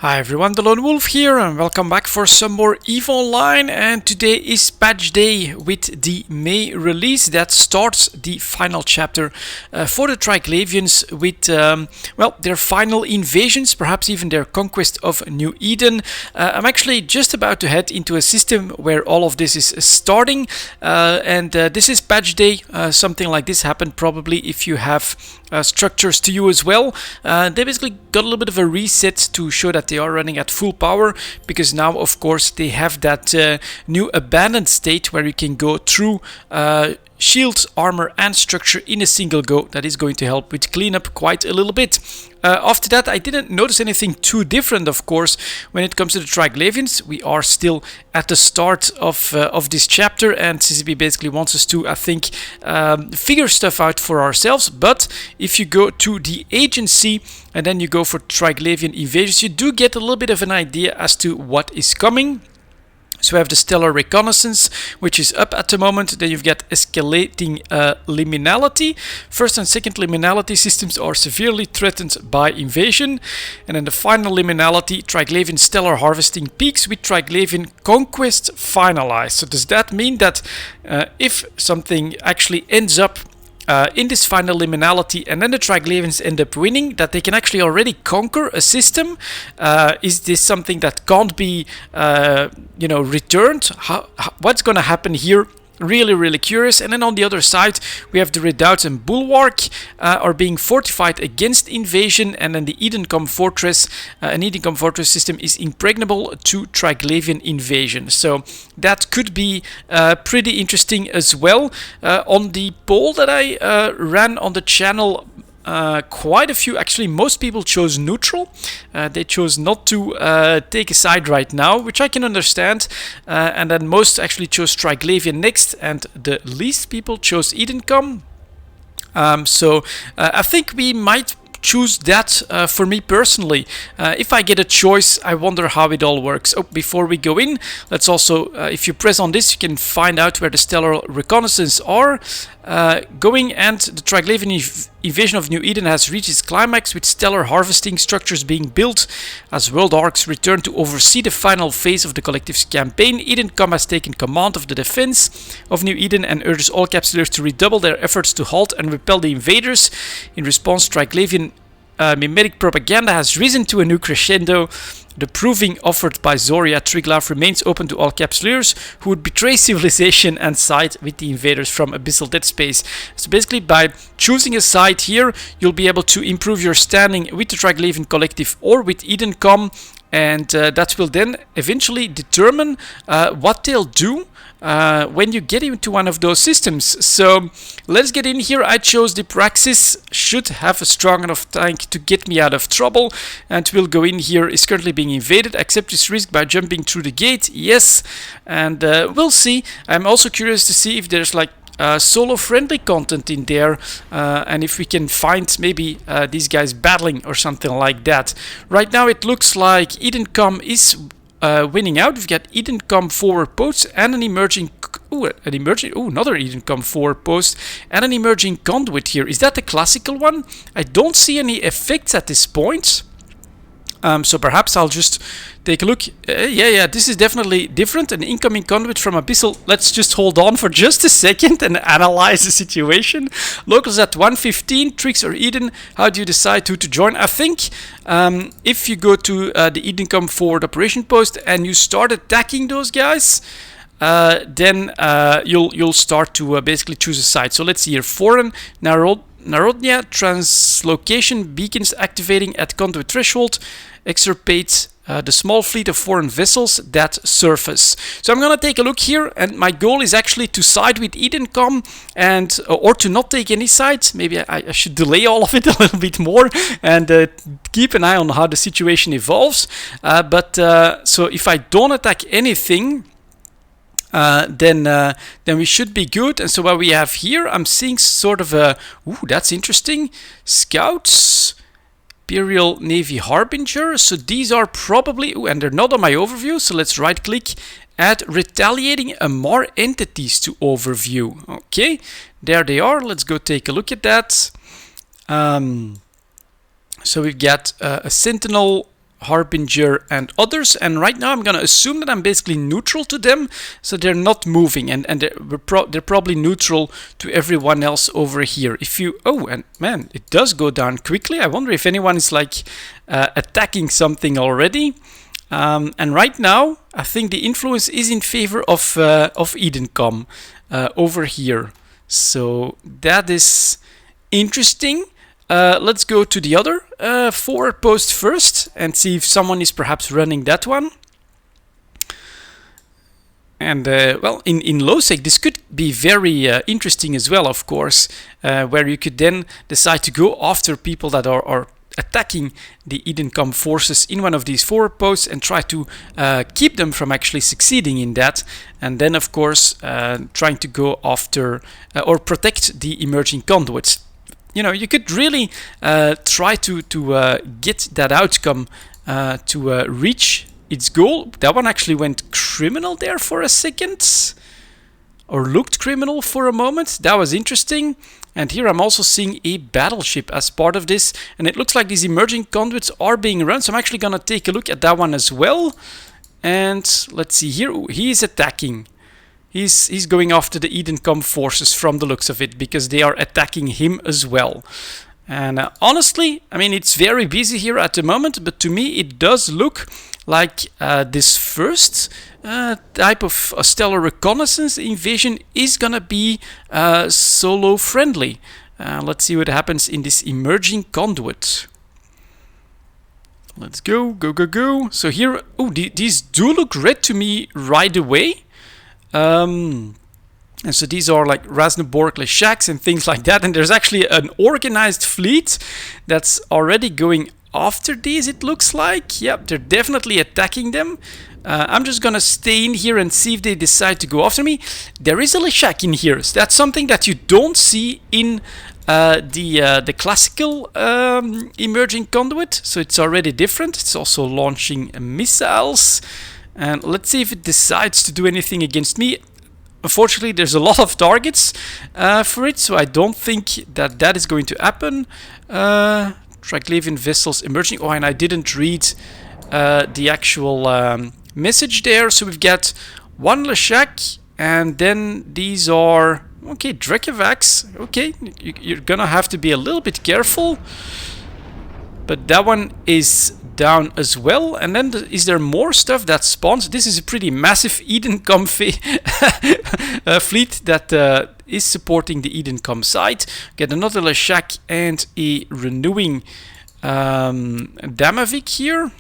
Hi everyone, delonewolf here and welcome back for some more EVE Online, and today is patch day with the May release that starts the final chapter for the Triglavians with their final invasions, perhaps even their conquest of New Eden. I'm actually just about to head into a system where all of this is starting, and this is patch day. Something like this happened probably if you have structures to you as well. They basically got a little bit of a reset to show that they are running at full power, because now of course they have that new abandoned state where you can go through shields, armor and structure in a single go. That is going to help with cleanup quite a little bit. After that, I didn't notice anything too different, of course, when it comes to the Triglavians. We are still at the start of this chapter, and CCP basically wants us to, I think, figure stuff out for ourselves. But if you go to the agency and then you go for Triglavian invasions, you do get a little bit of an idea as to what is coming. So we have the Stellar Reconnaissance, which is up at the moment. Then you've got escalating liminality. First and second liminality systems are severely threatened by invasion. And then the final liminality, Triglavian Stellar Harvesting peaks with Triglavian Conquest finalized. So does that mean that if something actually ends up in this final liminality and then the Triglavians end up winning, that they can actually already conquer a system? Is this something that can't be returned? What's going to happen here? Really curious. And then on the other side we have the Redoubt and Bulwark are being fortified against invasion, and then the Edencom Fortress, an Edencom Fortress system is impregnable to Triglavian invasion. So that could be pretty interesting as well. On the poll that I ran on the channel, quite a few, actually most people chose neutral. They chose not to take a side right now, which I can understand, and then most actually chose Triglavian next, and the least people chose Edencom. So I think we might choose that for me personally. If I get a choice, I wonder how it all works. Oh, before we go in, let's also, if you press on this, you can find out where the Stellar Reconnaissance are going, and the Triglavian invasion of New Eden has reached its climax, with stellar harvesting structures being built as World Arcs return to oversee the final phase of the collective's campaign. Edencom has taken command of the defense of New Eden and urges all capsuleers to redouble their efforts to halt and repel the invaders. In response, Triglavian mimetic propaganda has risen to a new crescendo. The proving offered by Zoria Triglav remains open to all capsuleers who would betray civilization and side with the invaders from Abyssal Dead Space. So basically, by choosing a side here, you'll be able to improve your standing with the Triglavian Collective or with Edencom, and that will then eventually determine what they'll do when you get into one of those systems. So let's get in here. I chose the Praxis, should have a strong enough tank to get me out of trouble, and we'll go in here. Is currently being invaded. Accept this risk by jumping through the gate. Yes, and we'll see. I'm also curious to see if there's like solo friendly content in there, and if we can find maybe these guys battling or something like that. Right now it looks like Edencom is winning out. We've got Edencom forward posts and an emerging another Edencom forward post and an emerging conduit here. Is that the classical one? I don't see any effects at this point. So perhaps I'll just take a look. Yeah, this is definitely different. An incoming conduit from Abyssal. Let's just hold on for just a second and analyze the situation. Locals at 115, Trigs or Eden. How do you decide who to join? I think if you go to the Edencom forward operation post and you start attacking those guys, then you'll start to basically choose a side. So let's see here. Foreign, Narodnia, translocation beacons activating at conduit threshold. Extirpate the small fleet of foreign vessels that surface. So I'm gonna take a look here, and my goal is actually to side with Edencom, and or to not take any sides. Maybe I should delay all of it a little bit more and keep an eye on how the situation evolves. So if I don't attack anything, then we should be good. And so what we have here, I'm seeing sort of a, that's interesting, scouts, Imperial Navy Harbinger. So these are probably, and they're not on my overview, so let's right click, add retaliating Amar entities to overview. Okay, there they are. Let's go take a look at that. So we've got a Sentinel Harbinger and others, and right now I'm gonna assume that I'm basically neutral to them, so they're not moving, and they're probably neutral to everyone else over here. If you and man, it does go down quickly. I wonder if anyone is like attacking something already. And right now I think the influence is in favor of Edencom over here, so that is interesting. Let's go to the other forward post first and see if someone is perhaps running that one. And well, in low sec this could be very interesting as well, of course, where you could then decide to go after people that are attacking the Edencom forces in one of these forward posts and try to keep them from actually succeeding in that, and then of course trying to go after or protect the emerging conduits. You know, you could really try to get that outcome to reach its goal. That one actually went criminal there for a second, or looked criminal for a moment. That was interesting. And here I'm also seeing a battleship as part of this, and it looks like these emerging conduits are being run, so I'm actually gonna take a look at that one as well. And let's see here. Ooh, he is attacking. He's going after the Edencom forces from the looks of it, because they are attacking him as well. And honestly, I mean, it's very busy here at the moment, but to me it does look like this first type of Stellar Reconnaissance invasion is gonna be solo friendly. Let's see what happens in this emerging conduit. Let's go, go, go, go. So here, oh, these do look red to me right away. And so these are like Rasnaborg shacks and things like that, and there's actually an organized fleet that's already going after these, it looks like. Yep, they're definitely attacking them. I'm just gonna stay in here and see if they decide to go after me. There is a Leshak in here, so that's something that you don't see in the classical emerging conduit, so it's already different. It's also launching missiles, and let's see if it decides to do anything against me. Unfortunately, there's a lot of targets for it, so I don't think that is going to happen. Triglavian vessels emerging. Oh, and I didn't read the actual message there. So we've got one Leshak, and then these are okay, Drekavax. Okay, you're gonna have to be a little bit careful. But that one is down as well. And then is there more stuff that spawns? This is a pretty massive Edencom fleet that is supporting the Edencom side. Get another Leshak and a renewing Damavik here.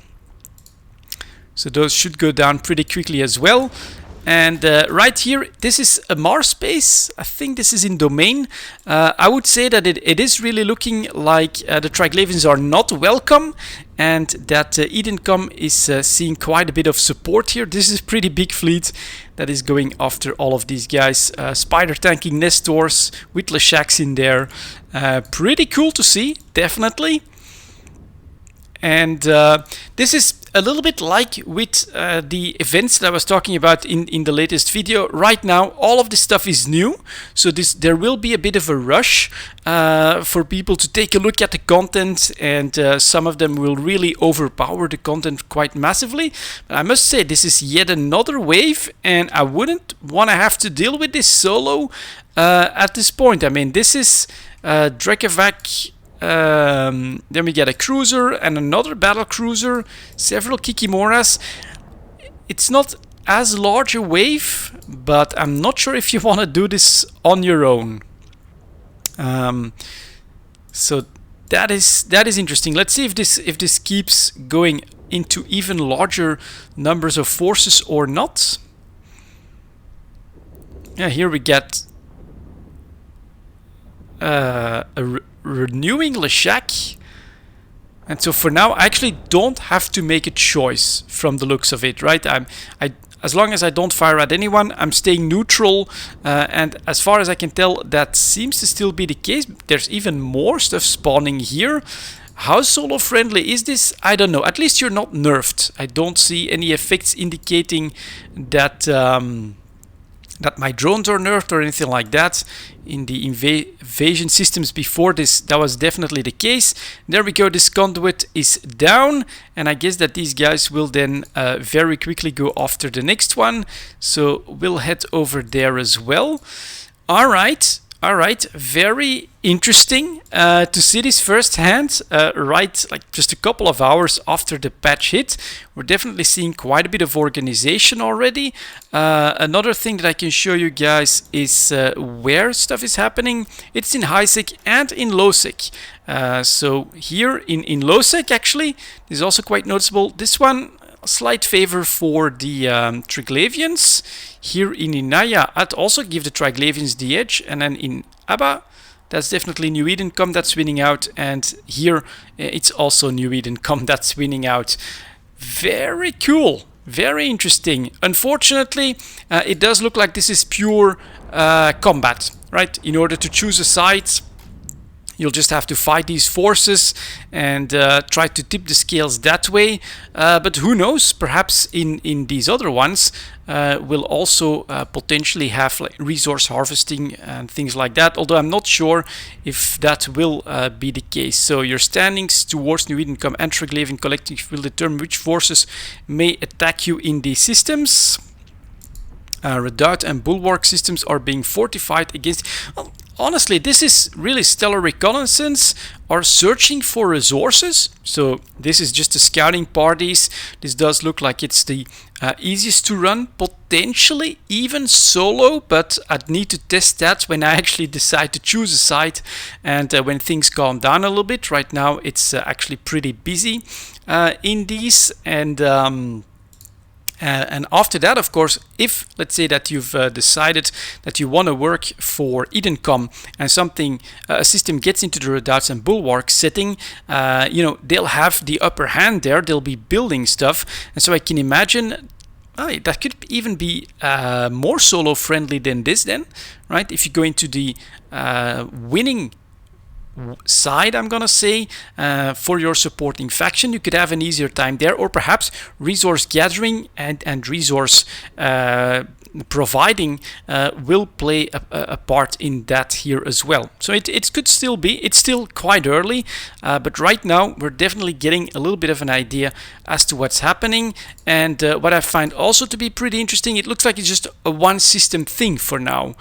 So those should go down pretty quickly as well. And right here, this is a Mars base. I think this is in domain. I would say that it is really looking like the Triglavians are not welcome, and that Edencom is seeing quite a bit of support here. This is a pretty big fleet that is going after all of these guys. Spider tanking Nestors with Leshaks in there. Pretty cool to see, definitely. And this is a little bit like with the events that I was talking about in the latest video. Right now, all of this stuff is new, so there will be a bit of a rush for people to take a look at the content, and some of them will really overpower the content quite massively. But I must say, this is yet another wave, and I wouldn't want to have to deal with this solo at this point. I mean, this is Drekavac. Then we get a cruiser and another battle cruiser, several Kikimoras. It's not as large a wave, but I'm not sure if you want to do this on your own. So that is interesting. Let's see if this keeps going into even larger numbers of forces or not. Yeah, here we get a renewing Leshak, and so for now I actually don't have to make a choice from the looks of it, right? As long as I don't fire at anyone, I'm staying neutral, and as far as I can tell, that seems to still be the case. There's even more stuff spawning here. How solo friendly is this? I don't know. At least you're not nerfed. I don't see any effects indicating that that my drones are nerfed or anything like that. In the invasion systems before this, that was definitely the case. There we go, this conduit is down, and I guess that these guys will then very quickly go after the next one. So we'll head over there as well. Alright, very interesting to see this firsthand, right, like just a couple of hours after the patch hit. We're definitely seeing quite a bit of organization already. Another thing that I can show you guys is where stuff is happening. It's in high-sec and in low-sec. So here in low-sec, actually, this is also quite noticeable. This one, slight favor for the Triglavians. Here in Inaya, I'd also give the Triglavians the edge, and then in Abba, that's definitely New Edencom that's winning out, and here it's also New Edencom that's winning out. Very cool, very interesting. Unfortunately, it does look like this is pure combat, right? In order to choose a side, you'll just have to fight these forces and try to tip the scales that way. But who knows, perhaps in these other ones we'll also potentially have like resource harvesting and things like that, although I'm not sure if that will be the case. So your standings towards New Edencom and Triglavian Collective will determine which forces may attack you in these systems. Redoubt and bulwark systems are being fortified against... Well, honestly, this is really Stellar Reconnaissance are searching for resources. So this is just the scouting parties. This does look like it's the easiest to run, potentially even solo, but I'd need to test that when I actually decide to choose a side and when things calm down a little bit. Right now it's actually pretty busy in these, and after that, of course, if let's say that you've decided that you want to work for Edencom and something, a system gets into the redoubts and bulwark setting, you know, they'll have the upper hand there. They'll be building stuff, and so I can imagine that could even be more solo friendly than this. Then, right? If you go into the winning side, I'm gonna say, for your supporting faction, you could have an easier time there, or perhaps resource gathering and resource providing will play a part in that here as well. So it could still be, it's still quite early, but right now we're definitely getting a little bit of an idea as to what's happening. And what I find also to be pretty interesting, it looks like it's just a one system thing for now,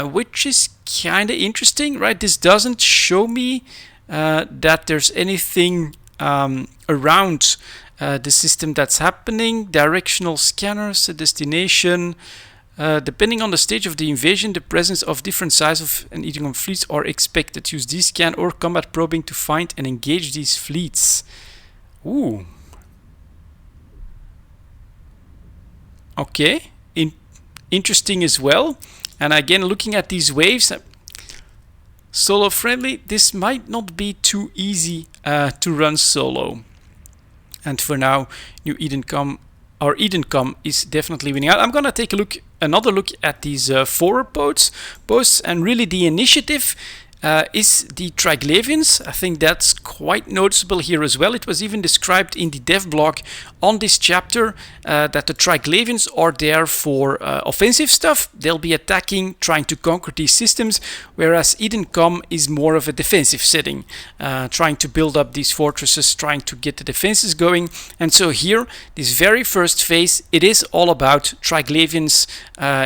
which is kind of interesting, right? This doesn't show me that there's anything around the system that's happening. Directional scanners, a destination. Depending on the stage of the invasion, the presence of different sizes of Edencom fleets are expected. Use D-scan or combat probing to find and engage these fleets. Ooh. Okay. Interesting as well. And again, looking at these waves, solo friendly, this might not be too easy to run solo. And for now, New Edencom, or Edencom, is definitely winning out. I'm gonna take another look at these forward posts, and really the initiative is the Triglavians. I think that's quite noticeable here as well. It was even described in the dev blog on this chapter that the Triglavians are there for offensive stuff. They'll be attacking, trying to conquer these systems, whereas Edencom is more of a defensive setting, trying to build up these fortresses, trying to get the defenses going. And so here, this very first phase, it is all about Triglavians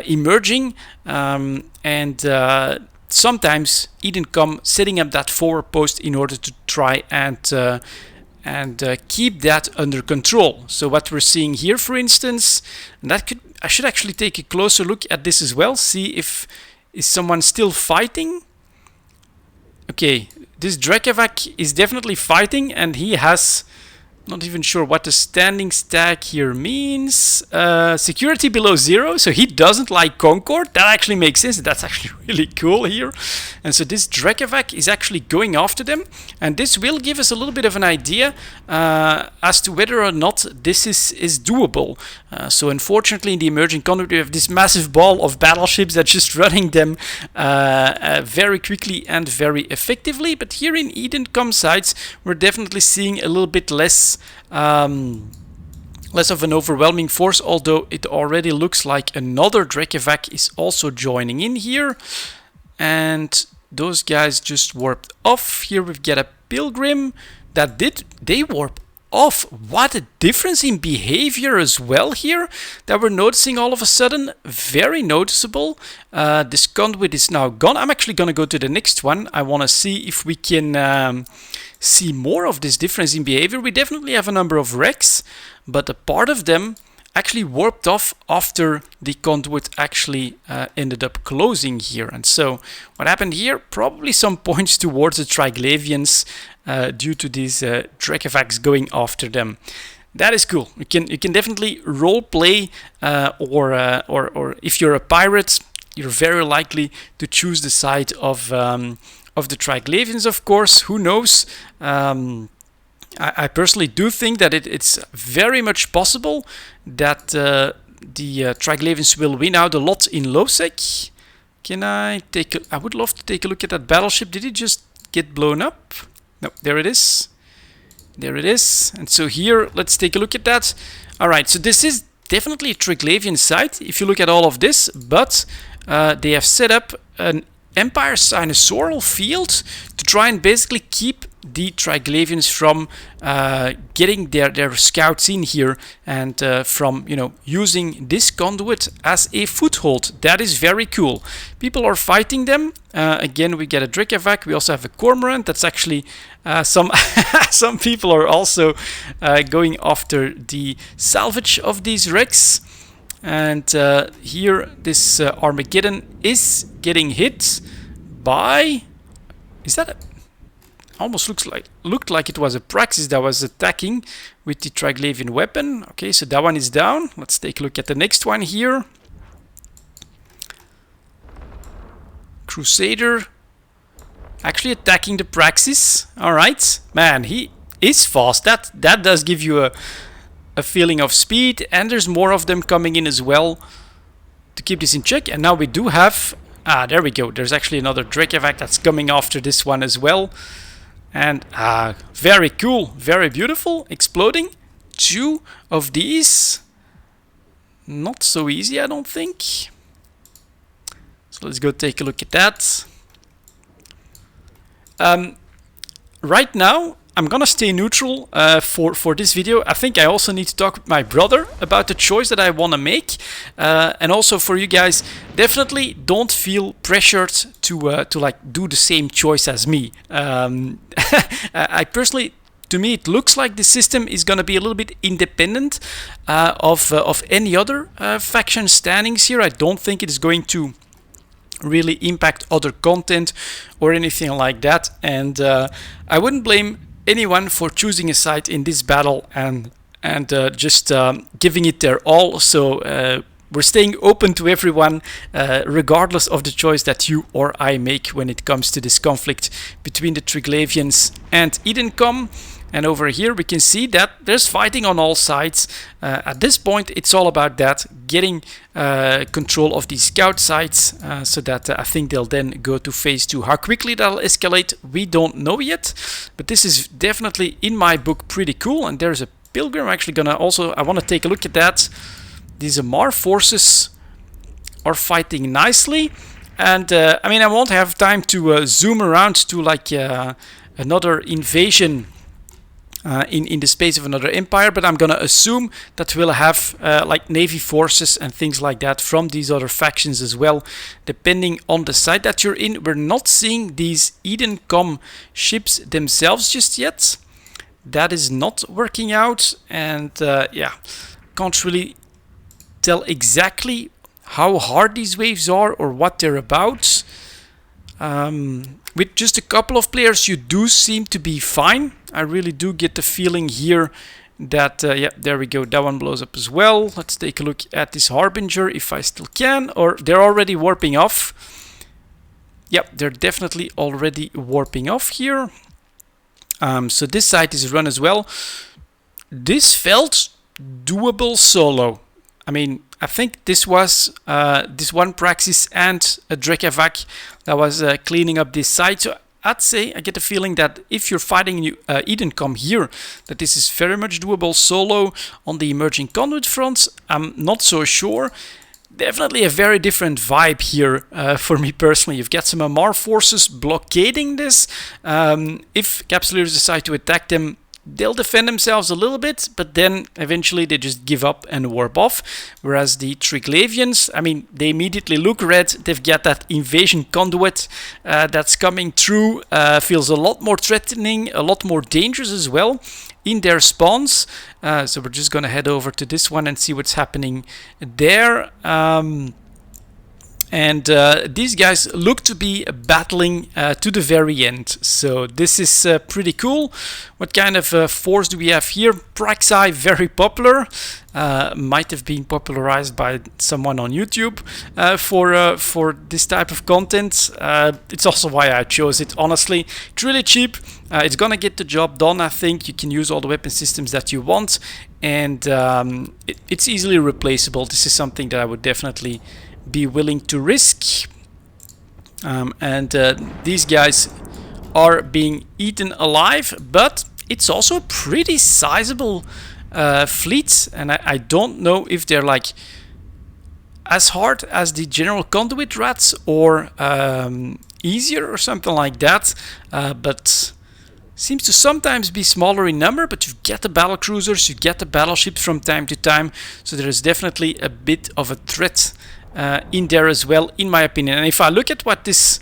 emerging, and sometimes Edencom setting up that forward post in order to try and keep that under control. So what we're seeing here, for instance, and I should actually take a closer look at this as well, see if is someone still fighting. Okay, this Drekavac is definitely fighting, and he has, not even sure what the standing stack here means. Security below 0, so he doesn't like Concord. That actually makes sense. That's actually really cool here. And so this Drekavac is actually going after them, and this will give us a little bit of an idea as to whether or not this is doable. So unfortunately in the emerging conduit we have this massive ball of battleships that's just running them very quickly and very effectively. But here in Edencom sides we're definitely seeing a little bit less less of an overwhelming force, although it already looks like another Drekavac is also joining in here. And those guys just warped off. Here we've got a Pilgrim that they warp off. What a difference in behavior as well here that we're noticing all of a sudden. Very noticeable. This conduit is now gone. I'm actually going to go to the next one. I want to see if we can see more of this difference in behavior. We definitely have a number of wrecks, but a part of them actually warped off after the conduit actually ended up closing here. And so what happened here, probably some points towards the Triglavians due to these Drekavacs going after them. That is cool. You can definitely role play, or if you're a pirate, you're very likely to choose the side of the Triglavians, of course. Who knows? I personally do think that it's very much possible that the Triglavians will win out a lot in low sec. Can I take I would love to take a look at that battleship. Did it just get blown up? No, there it is. There it is. And so here, let's take a look at that. Alright, so this is definitely a Triglavian site, if you look at all of this, but they have set up an Empire sinusoidal field to try and basically keep the Triglavians from getting their scouts in here and from using this conduit as a foothold. That is very cool. People are fighting them. Again, we get a Drekavac. We also have a Cormorant. That's actually some some people are also going after the salvage of these wrecks. And here, this Armageddon is getting hit by... Is that a... Almost looked like it was a Praxis that was attacking with the Triglavian weapon. Okay, so that one is down. Let's take a look at the next one here. Crusader actually attacking the Praxis. Alright, man, he is fast. That does give you a feeling of speed, and there's more of them coming in as well to keep this in check. And now we do have... there we go. There's actually another Drekavac that's coming after this one as well. And very cool, very beautiful, exploding. 2 of these. Not so easy, I don't think. So let's go take a look at that. Right now, I'm gonna stay neutral for this video. I think I also need to talk with my brother about the choice that I want to make, and also for you guys, definitely don't feel pressured to like do the same choice as me. I personally, to me, it looks like the system is gonna be a little bit independent of any other faction standings here. I don't think it is going to really impact other content or anything like that, and I wouldn't blame anyone for choosing a side in this battle and just giving it their all. So we're staying open to everyone, regardless of the choice that you or I make when it comes to this conflict between the Triglavians and Edencom. And over here we can see that there's fighting on all sides. At this point it's all about that, getting control of these scout sites, so that I think they'll then go to phase 2. How quickly that'll escalate, we don't know yet, but this is definitely, in my book, pretty cool. And there's a Pilgrim. I'm actually gonna also, I want to take a look at that. These Amar forces are fighting nicely, and I mean, I won't have time to zoom around to like another invasion in the space of another empire, but I'm gonna assume that we'll have like navy forces and things like that from these other factions as well, depending on the side that you're in. We're not seeing these Edencom ships themselves just yet. That is not working out, and yeah, can't really tell exactly how hard these waves are or what they're about. With just a couple of players, you do seem to be fine. I really do get the feeling here that, yeah, there we go. That one blows up as well. Let's take a look at this Harbinger, if I still can. Or they're already warping off. Yep, they're definitely already warping off here. So this side is run as well. This felt doable solo. I mean, I think this was this one Praxis and a Drekavac that was cleaning up this side. So I'd say I get the feeling that if you're fighting Edencom here, that this is very much doable solo. On the emerging conduit front, I'm not so sure. Definitely a very different vibe here for me personally. You've got some Amar forces blockading this. If Capsuleers decide to attack them, they'll defend themselves a little bit, but then eventually they just give up and warp off. Whereas the Triglavians, I mean, they immediately look red. They've got that invasion conduit that's coming through. Feels a lot more threatening, a lot more dangerous as well in their spawns. So we're just going to head over to this one and see what's happening there. And these guys look to be battling to the very end. So this is pretty cool. What kind of force do we have here? Praxis, very popular. Might have been popularized by someone on YouTube for this type of content. It's also why I chose it, honestly. It's really cheap. It's gonna get the job done, I think. You can use all the weapon systems that you want. And it's easily replaceable. This is something that I would definitely be willing to risk. These guys are being eaten alive, but it's also a pretty sizable fleet, and I don't know if they're like as hard as the general conduit rats or easier or something like that, but seems to sometimes be smaller in number. But you get the battle cruisers, you get the battleships from time to time, so there is definitely a bit of a threat in there as well, in my opinion. And if I look at what this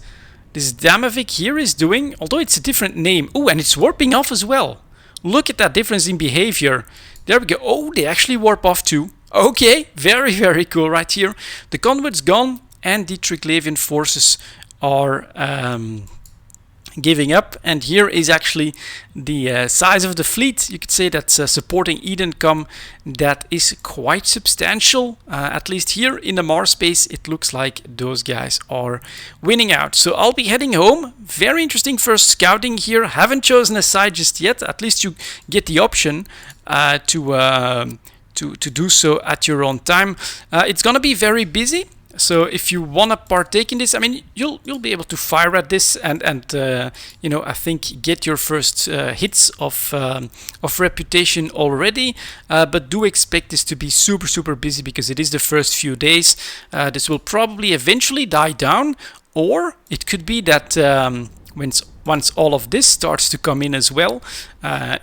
Damavik here is doing, although it's a different name, oh, and it's warping off as well. Look at that difference in behavior. There we go. Oh, they actually warp off too. Okay, very, very cool right here. The conduit's gone, and the Triglavian forces are giving up. And here is actually the size of the fleet. You could say that's supporting Edencom. That is quite substantial. At least here in the Mars space, it looks like those guys are winning out. So I'll be heading home. Very interesting first scouting here. Haven't chosen a side just yet. At least you get the option to do so at your own time. It's gonna be very busy. So if you want to partake in this, I mean, you'll be able to fire at this and you know, I think get your first hits of reputation already. But do expect this to be super busy because it is the first few days. This will probably eventually die down, or it could be that once all of this starts to come in as well,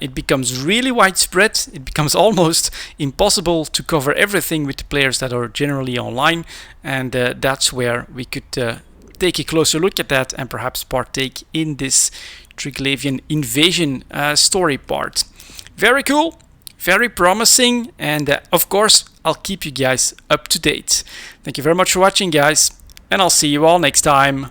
it becomes really widespread. It becomes almost impossible to cover everything with the players that are generally online, and that's where we could take a closer look at that and perhaps partake in this Triglavian invasion story part. Very cool, very promising, and of course I'll keep you guys up to date. Thank you very much for watching, guys, and I'll see you all next time.